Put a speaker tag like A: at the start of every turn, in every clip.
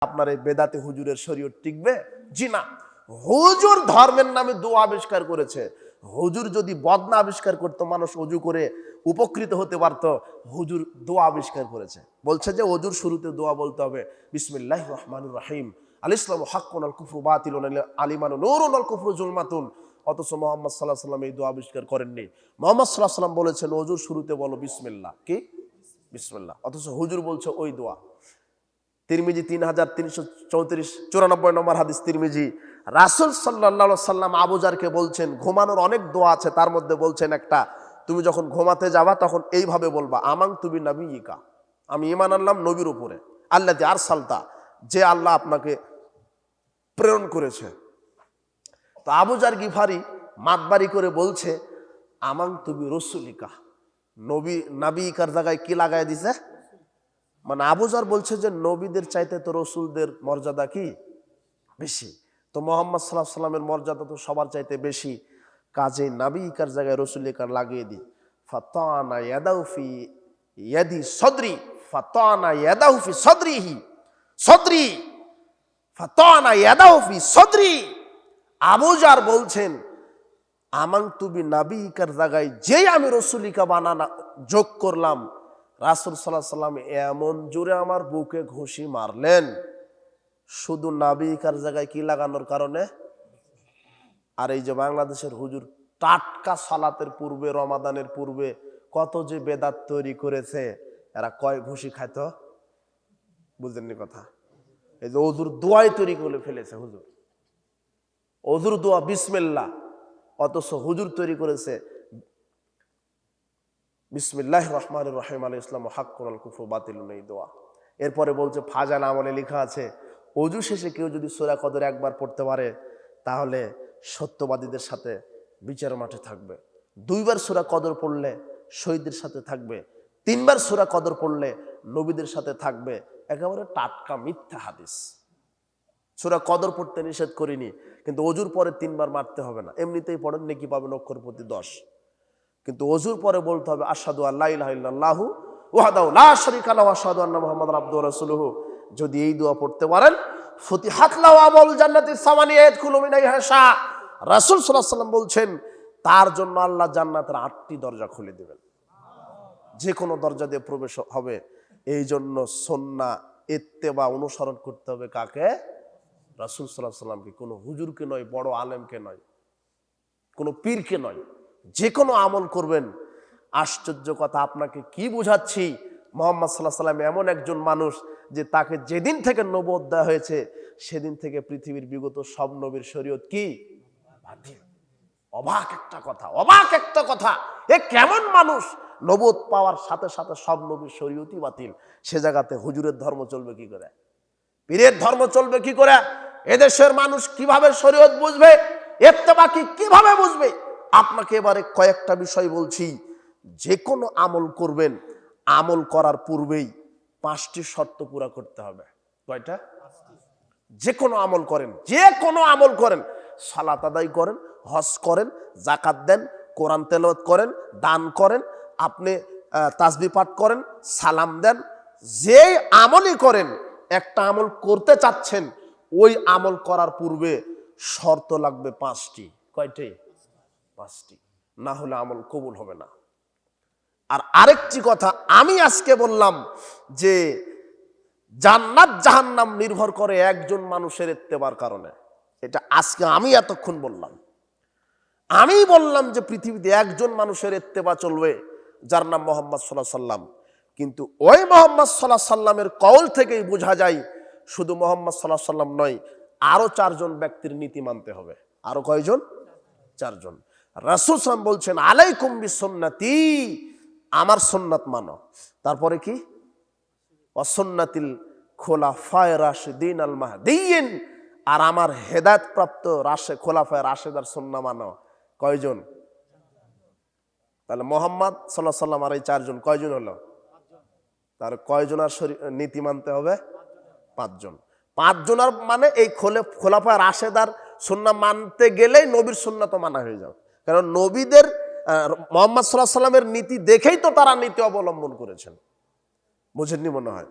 A: আপনার এই বেদাতে হুজুরের শরীয়ত টিকবে? জি না। হুজুর ধর্মের নামে দোয়া আবিষ্কার করেছে। হুজুর যদি বদনা আবিষ্কার করতো, মানুষ অজু করে উপকৃত হতে পারত, হুজুর দোয়া আবিষ্কার করেছে। বলছে যে অজুর শুরুতে দোয়া বলতে হবে বিসমিল্লাহির রহমানির রহিম, আল ইসলামু হাক্কুন আল কুফরু বাতিলুন আল ঈমানু নূরুন আল কুফরু যুলমাতুন। অথচ মুহাম্মদ সাল্লাল্লাহু আলাইহি ওয়াসাল্লাম এই দোয়া আবিষ্কার করেননি। মুহাম্মদ সাল্লাল্লাহু আলাইহি ওয়াসাল্লাম বলেছেন অজুর শুরুতে বলো বিসমিল্লাহ। কি? বিসমিল্লাহ। অথচ হুজুর বলছে ওই দোয়া। তিরমিজি 3334 নম্বর হাদিস তিরমিজি। রাসূল সাল্লাল্লাহু আলাইহি সাল্লাম আবু জারকে বলছেন, ঘুমানোর অনেক দোয়া আছে, তার মধ্যে বলছেন একটা, তুমি যখন ঘুমাতে যাবা তখন এইভাবে বলবা, আমানতু বিনাবিয়িকা, আমি ঈমান আনলাম নবীর উপরে, আল্লাযী আরসালতা, যে আল্লাহ আপনাকে প্রেরণ করেছে। তো আবু জার গিফারি মাতবারি করে বলছে, আমানতু বিরাসূলিকা, নবী নাবিকার জায়গায় কি লাগায় দিছে? মানে আবু জার বলছে যে নবীদের চাইতে তো রসুলদের মর্যাদা কি বেশি, তো মুহাম্মদ সাল্লাল্লাহু আলাইহি ওয়াসাল্লামের মর্যাদা তো সবার চাইতে বেশি, কাজে নাবিকার জায়গায় রসুলিকার লাগিয়ে দিই। ফাতানা ইয়াদাউ ফি ইয়াদি সদরি, ফাতানা ইয়াদাউ ফি সদরিহি সদরি, ফাতানা ইয়াদাউ ফি সদরি। আবু জার বলছেন, আমানতু বিনাবিকার জায়গায় যেই আমি রসুলিকা বানানা যোগ করলাম, রাসূল সাল্লাল্লাহু আলাইহি ওয়াসাল্লাম এমন জোরে আমার বুকে ঘুষি মারলেন, শুধু নাবিকার জায়গায় কি লাগানোর কারণে। আর এই যে বাংলাদেশের হুজুর টাটকা সালাতের পূর্বে, রমাদানের পূর্বে কত যে বেদাত তৈরি করেছে, এরা কয় ঘুষি খাইত বুঝলেননি কথা? এই যে অজুর দোয়াই তৈরি করে ফেলেছে হুজুর, অজুর দোয়া বিসমিল্লাহ, অথচ হুজুর তৈরি করেছে বিসমিল্লাহির রহমানির রহিম, আল ইসলামু হাক্কুন আল কুফরু বাতিলুন, এই দোয়া। এরপরে বলছে ফাজান আমলে লেখা আছে, অজু শেষে কেউ যদি সূরা কদর একবার পড়তে পারে তাহলে সত্যবাদীদের সাথে বিচার মাঠে থাকবে, 2 বার সূরা কদর পড়লে শহীদদের সাথে থাকবে, 3 বার সূরা কদর পড়লে নবীদের সাথে থাকবে। একেবারে টাটকা মিথ্যা হাদিস। সূরা কদর পড়তে নিষেধ করিনি, কিন্তু অজুর পরে 3 বার মারতে হবে না, এমনিতেই পড়েন নেকি পাবেন অক্ষর প্রতি 10, কিন্তু অজুর পরে বলতে হবে আশহাদু আল্লা ইলাহা ইল্লাল্লাহু ওয়াহদাহু লা শারীকা লাহু ওয়া আশহাদু আন্না মুহাম্মাদান আবদুহু ওয়া রাসূলুহু। যদি এই দোয়া পড়তে পারেন, ফুতিহাত লাহু আবওয়াবুল জান্নাতি সামানিয়া ইয়াদখুলু মিন আইহা শা, রাসূল সাল্লাল্লাহু আলাইহি ওয়াসাল্লাম বলছেন তার জন্য আল্লাহ জান্নাতের 8টি দরজা খুলে দিবেন, যে কোনো দরজা দিয়ে প্রবেশ হবে। এই জন্য সুন্নাহ ইত্তেবা অনুসরণ করতে হবে কাকে? রাসূল সাল্লাল্লাহু আলাইহি ওয়াসাল্লামকে, কোনো হুজুরকে নয়, বড় আলেমকে নয়, কোনো পীরকে নয়। যে কোনো আমল করবেন। আশ্চর্য কথা, আপনাকে কি বুঝাচ্ছি, মুহাম্মদ সাল্লাল্লাহু আলাইহি ওয়াসাল্লাম এমন একজন মানুষ যে তাকে যেদিন থেকে নবুয়ত দেওয়া হয়েছে সেদিন থেকে পৃথিবীর বিগত সব নবীর শরীয়ত কি বাতিল। অবাক একটা কথা, অবাক একটা কথা, এ কেমন মানুষ? নবুয়ত পাওয়ার সাথে সাথে সব নবীর শরীয়তই বাতিল। সে জায়গাতে হুজুরের ধর্ম চলবে কি করে? পীরের ধর্ম চলবে কি করে? এদেশের মানুষ কিভাবে শরীয়ত বুঝবে, ইত্তেবা কিভাবে বুঝবে? আপনাকে এবারে কয়েকটা বিষয় বলছি। যে কোনো আমল করবেন, আমল করার পূর্বেই 5টি শর্ত পুরা করতে হবে। কয়টা? যে কোনো আমল করেন, যে কোনো আমল করেন, সালাত আদায় করেন, হজ করেন, যাকাত দেন, কোরআন তেলাওয়াত করেন, দান করেন, আপনি তাসবিহ পাঠ করেন, সালাম দেন, যে আমলই করেন, একটা আমল করতে চাচ্ছেন, ওই আমল করার পূর্বে শর্ত লাগবে 5টি। কয়টি? 5টি, না হলে আমল কবুল হবে না। আর আরেকটি কথা আমি আজকে বললাম যে জান্নাত জাহান্নাম নির্ভর করে একজন মানুষের ইত্তেবার কারণে। এটা আজকে আমি এতক্ষণ বললাম। আমি বললাম যে পৃথিবীতে একজন মানুষের ইত্তেবা চলবে, যার নাম মুহাম্মদ সাল্লাল্লাহু আলাইহি ওয়াসাল্লাম। কিন্তু ওই মুহাম্মদ সাল্লাল্লাহু আলাইহি ওয়াসাল্লামের কওল থেকেই বোঝা যায় শুধু মুহাম্মদ সাল্লাল্লাহু আলাইহি ওয়াসাল্লাম নয়, আরো 4 জন ব্যক্তির নীতি মানতে হবে। আরো কয়জন? 4 জন। রাসূল সাল্লাল্লাহু বলছেন আলাইকুম বিসুন্নতি, আমার সুন্নাত মানো। তারপরে কি? ওয়াসুন্নাতিল খুলাফায়ে রাশিদিন আল মাহদিয়িন, আর আমার হেদায়েত প্রাপ্ত খোলাফায়ে রাশিদার সুন্নাহ মানো। কয়জন? তাহলে মুহাম্মদ সাল্লাল্লাহু আলাইহি ওয়াসাল্লাম আর এই 4 জন কয়জন হলো? তার কয়জনের নীতি মানতে হবে? 5 জন। 5 জনের মানে এই খোলাফায়ে রাশিদার সুন্নাহ মানতে গেলেই নবীর সুন্নাহ তো মানা হয়ে যাবে। কারণ নবীদের মুহাম্মদ সাল্লাল্লাহু আলাইহি ওয়াসাল্লামের নীতি দেখেই তো তারা নীতি অবলম্বন করেছেন। বুঝেননি মনে হয়?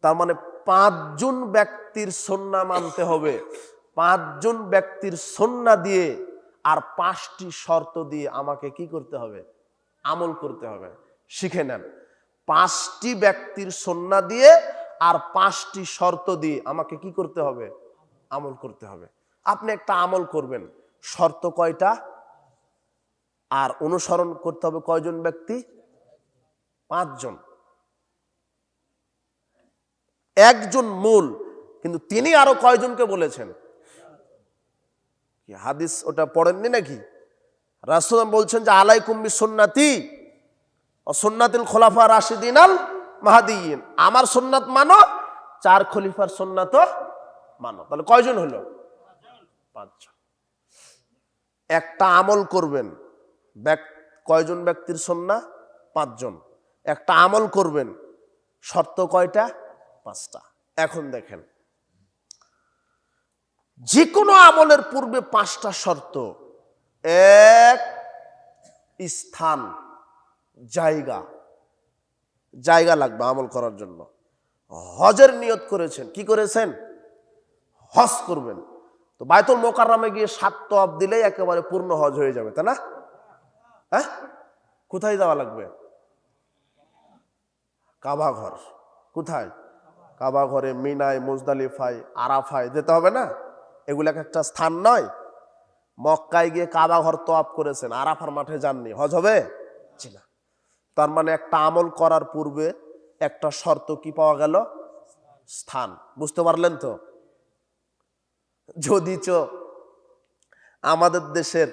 A: তার মানে পাঁচজন ব্যক্তির সুন্নাহ মানতে হবে, পাঁচজন ব্যক্তির সুন্নাহ দিয়ে আর 5টি শর্ত দিয়ে আমাকে কি করতে হবে? আমল করতে হবে। শিখে নেন, 5টি ব্যক্তির সুন্নাহ দিয়ে আর 5টি শর্ত দিয়ে আমাকে কি করতে হবে? আমল করতে হবে। আপনি একটা আমল করবেন, শর্ত কয়টা? আর অনুসরণ করতে হবে কয়জন ব্যক্তি? 5 জন। একজন মূল, কিন্তু তিনি আরো কয়জনকে বলেছেন? কি হাদিস ওটা পড়েননি নাকি? রাসূল বলছেন যে আলাইকুম বিসুন্নতি ও সুন্নাতুল খুলাফা রাশিদিন আল মাহদিয়িন, আমার সুন্নাত মানো, 4 খলিফার সুন্নাত মানো। তাহলে কয়জন হলো? 5 জন। একটা আমল করবেন, কয়জন ব্যক্তির সুন্নাহ? 5 জন। একটা আমল করবেন, শর্ত কয়টা? 5টা। এখন দেখেন, যে কোনো আমলের পূর্বে 5টা শর্ত। এক, স্থান, জায়গা, জায়গা লাগবে আমল করার জন্য। হজের নিয়ত করেছেন, কি করেছেন? হজ করবেন, তো বায়তুল মোকাররমে গিয়ে 7 তওয়াফ দিলেই একেবারে পূর্ণ হজ হয়ে যাবে, তাই না? হ্যাঁ, কোথায় যাওয়া লাগবে? কাবা ঘর। কোথায়? কাবা ঘরে, মিনায়, মুজদালিফায়, আরাফায় যেতে হবে না? এগুলো একটা স্থান নয়? মক্কায় গিয়ে কাবা ঘর তওয়াফ করেছেন, আরাফার মাঠে যাননি, হজ হবে? জি না। তার মানে একটা আমল করার পূর্বে একটা শর্ত কি পাওয়া গেল? স্থান। বুঝতে পারলেন তো? যদিচ আমাদের দেশের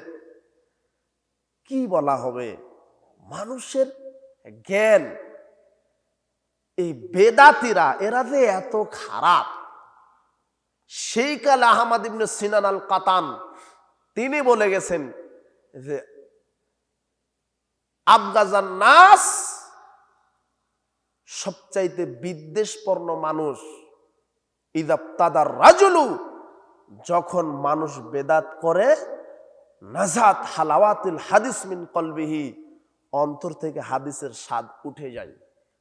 A: কি বলা হবে, মানুষের জ্ঞান, এই বেদাতিরা এরা যে এত খারাপ। শেখ আল আহমদ ইবনে সিনান আল কাতান তিনি বলে গেছেন যে আবগাজান নাস, সবচাইতে বিদ্বেষপূর্ণ মানুষ, ইদাবতাদার রাজুলু, যখন মানুষ বেদাত করে, নাজাত হালাওয়াতিল হাদিস মিন কলবিহি, অন্তর থেকে হাদিসের স্বাদ উঠে যায়।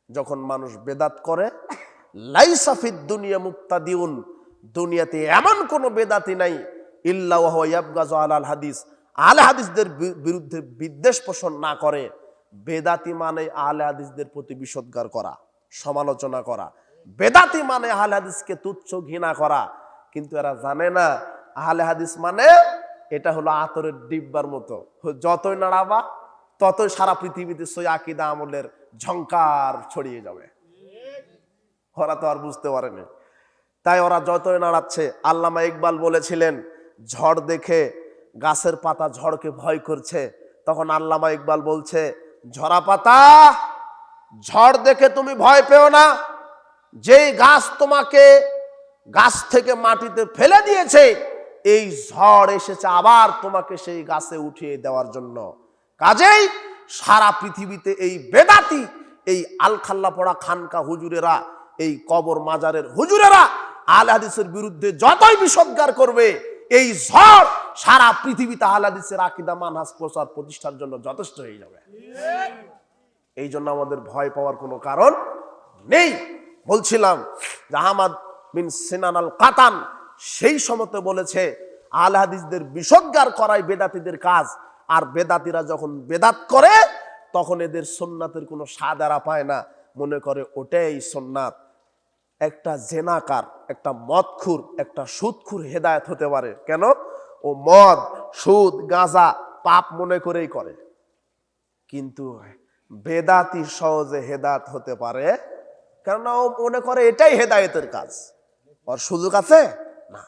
A: যখন মানুষ বেদাত করে, লাইসা ফিদ দুনিয়া মুবতাদিউন, দুনিয়াতে এমন কোন বেদাতি নাই, ইল্লা ওয়া হুয়া ইয়াবগাজু আলাল হাদিস, আহলে হাদিসদের বিরুদ্ধে বিদ্বেষ পোষণ না করে। বেদাতি মানে আহলে হাদিসদের প্রতি বিষোদ্গার করা, সমালোচনা করা। বেদাতি মানে আহলে হাদিসকে তুচ্ছ ঘৃণা করা। কিন্তু এরা জানে না আহলে হাদিস মানে এটা হলো আতরের ডিব্বার মতো, যতই নাড়াবা ততই সারা পৃথিবীতে সই আকীদা আমলের ঝংকার ছড়িয়ে যাবে। ওরা তো আর বুঝতে পারেনি, তাই ওরা যতই নাড়াচ্ছে। আল্লামা ইকবাল বলেছিলেন, ঝড় দেখে গাছের পাতা ঝড়কে ভয় করছে। তখন আল্লামা ইকবাল বলছে, ঝরা পাতা, ঝড় দেখে তুমি ভয় পেও না, যেই গাছ তোমাকে গাছ থেকে মাটিতে ফেলে দিয়েছে, এই ঝড় এসেছে আবার তোমাকে সেই গাছে উঠিয়ে দেওয়ার জন্য। কাজেই সারা পৃথিবীতে এই বেদাতি, এই আলখাল্লা পড়া খানকা হুজুরেরা, এই কবর মাজারের হুজুরেরা আহলে হাদিসের বিরুদ্ধে যতই বিষোদ্গার করবে, এই ঝড় সারা পৃথিবীতে আহলে হাদিসের আকীদা মানহাজ প্রচার প্রতিষ্ঠার জন্য যথেষ্ট হয়ে যাবে। এই জন্য আমাদের ভয় পাওয়ার কোনো কারণ নেই। বলছিলাম যে আহমদ বিন সিনান আল কাতান সেই সময়তে বলেছে, আহলে হাদিসদের বিষোদ্গার করাই বেদাতীদের কাজ। আর বেদাতীরা যখন বেদাত করে, তখন এদের সুন্নাতের কোনো স্বাদ এরা পায় না, মনে করে ওটাই সুন্নাত। একটা জেনাকার, একটা মদখুর, একটা সুদখুর হেদায়েত হতে পারে কেন? ও মদ, সুদ, গাঁজা পাপ মনে করেই করে। কিন্তু বেদাতি সহজে হেদায়েত হতে পারে, কেননা ও মনে করে এটাই হেদায়েতের কাজ। ওর সুযোগ আছে না।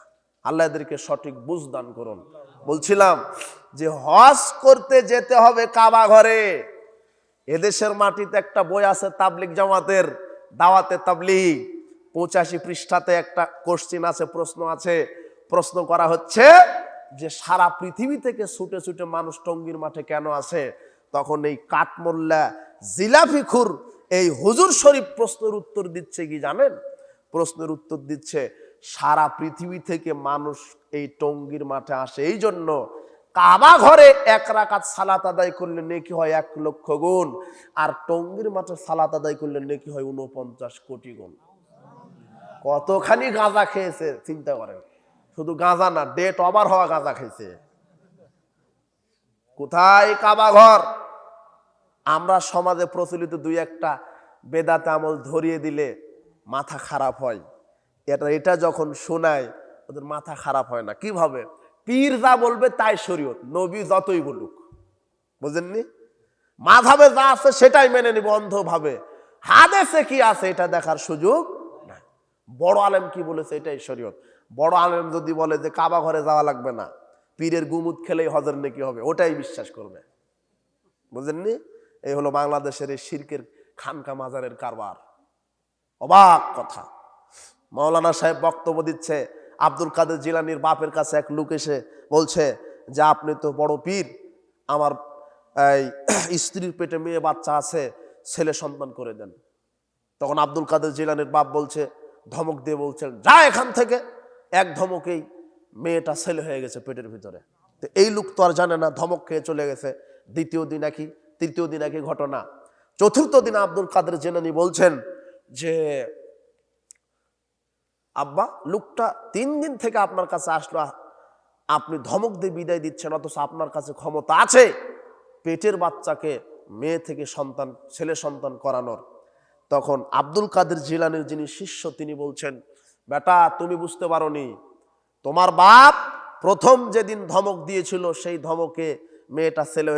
A: আল্লাহ এদেরকে সঠিক বুঝ দান করুন। বলছিলাম যে হজ করতে যেতে হবে কাবা ঘরে। এদেশের মাটিতে একটা বই আছে তাবলিগ জামাতের, দাওয়াতে তাবলিগ, 85 পৃষ্ঠাতে একটা কোশ্চেন আছে, প্রশ্ন আছে। প্রশ্ন করা হচ্ছে যে সারা পৃথিবী থেকে ছুটে ছুটে মানুষ টঙ্গীর মাঠে কেন আসে? তখন এই কাঠমোল্লা জিলাফিখুর এই হুজুর শরীফ প্রশ্নের উত্তর দিচ্ছে কি জানেন? প্রশ্নের উত্তর দিচ্ছে, সারা পৃথিবী থেকে মানুষ এই টঙ্গীর মাঠে আসে এই জন্য, কাবা ঘরে 1 রাকাত সালাত আদায় করলে নেকি হয় 1 লক্ষ গুণ, আর টঙ্গীর মাঠে সালাত আদায় করলে নেকি হয় 49 কোটি গুণ। কতখানি গাঁজা খেয়েছে চিন্তা করেন, শুধু গাঁজা না, ডেট ওভার হওয়া গাঁজা খেয়েছে। কোথায় কাবা ঘর? আমরা সমাজে প্রচলিত দুই একটা বেদাতে আমল ধরিয়ে দিলে মাথা খারাপ হয়, এটা যখন শোনায় ওদের মাথা খারাপ হয় না। কিভাবে? পীর যা বলবে তাই শরীয়ত, নবী যতই বলুক, বুঝেননি? মাযহাবে যা আছে সেটাই মেনে নিব অন্ধভাবে, হাদিসে কি আছে এটা দেখার সুযোগ নাই। বড় আলেম কি বলেছে এটাই শরীয়ত। বড় আলেম যদি বলে যে কাবা ঘরে যাওয়া লাগবে না, পীরের গুমুত খেলেই হজের নেকি হবে, ওটাই বিশ্বাস করবে, বুঝেননি? এই হলো বাংলাদেশের এই শিরকের খানকা মাজারের কারবার। অবাক কথা, মাওলানা সাহেব বক্তব্য দিচ্ছে, আব্দুল কাদের জিলানীর বাপের কাছে এক লোক এসে বলছে যে আপনি তো বড় পীর, আমার এই স্ত্রীর পেটে মেয়ে বাচ্চা আছে, ছেলে সন্তান করে দেন। তখন আব্দুল কাদের জিলানীর বাপ বলছে, ধমক দিয়ে বলছেন, যা এখান থেকে। এক ধমকেই মেয়েটা ছেলে হয়ে গেছে পেটের ভিতরে। তো এই লোক তো আর জানে না, ধমক খেয়ে চলে গেছে। দ্বিতীয় দিন একই, তৃতীয় দিন একই ঘটনা, চতুর্থ দিন আব্দুল কাদের জিলানী বলছেন যে আব্বা, লোকটা 3 দিন থেকে আপনার কাছে আসলো, আপনি ধমক দিয়ে বিদায় দিচ্ছেন, অথচ আপনার কাছে ক্ষমতা আছে পেটের বাচ্চাকে মেয়ে থেকে সন্তান, ছেলে সন্তান করানোর। তখন আব্দুল কাদের জিলানীর যিনি শিষ্য তিনি বলছেন, বেটা তুমি বুঝতে পারোনি, তোমার বাপ প্রথম যেদিন ধমক দিয়েছিল সেই ধমকে মেয়েটা ছেলে